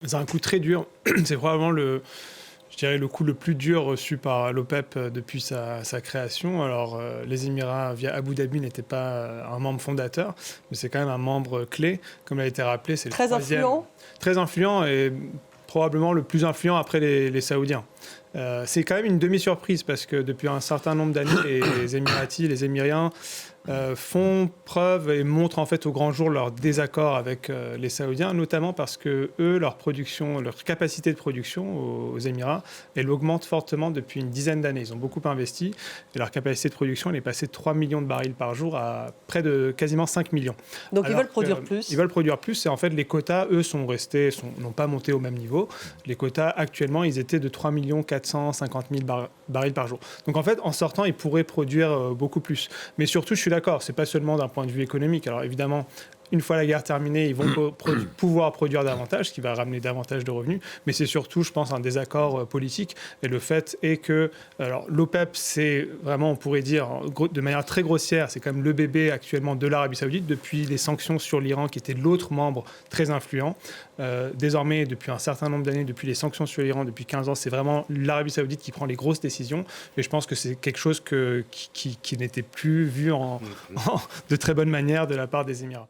C'est un coup très dur. C'est probablement je dirais, le coup le plus dur reçu par l'OPEP depuis sa création. Alors, les Émirats, via Abu Dhabi, n'étaient pas un membre fondateur, mais c'est quand même un membre clé. Comme l'a été rappelé, c'est le Très troisième. influent. Très influent et probablement le plus influent après les Saoudiens. C'est quand même une demi-surprise parce que depuis un certain nombre d'années, les Émiratis, les Émiriens font preuve et montrent en fait au grand jour leur désaccord avec les Saoudiens, notamment parce que eux, leur production, leur capacité de production aux Émirats, elle augmente fortement depuis une dizaine d'années. Ils ont beaucoup investi et leur capacité de production elle est passée de 3 millions de barils par jour à près de quasiment 5 millions. Donc Alors ils veulent produire plus. Ils veulent produire plus et en fait les quotas, eux, n'ont pas monté au même niveau. Les quotas actuellement, ils étaient de 3 450 000 barils par jour. Donc en fait, en sortant, ils pourraient produire beaucoup plus. Mais surtout, je suis d'accord, c'est pas seulement d'un point de vue économique. Alors évidemment, une fois la guerre terminée, ils vont pouvoir produire davantage, ce qui va ramener davantage de revenus. Mais c'est surtout, je pense, un désaccord politique. Et le fait est que l'OPEP, c'est vraiment, on pourrait dire, de manière très grossière, c'est quand même le bébé actuellement de l'Arabie Saoudite depuis les sanctions sur l'Iran, qui était l'autre membre très influent. Désormais, depuis un certain nombre d'années, depuis les sanctions sur l'Iran, depuis 15 ans, c'est vraiment l'Arabie Saoudite qui prend les grosses décisions. Et je pense que c'est quelque chose qui n'était plus vu de très bonne manière de la part des Émirats.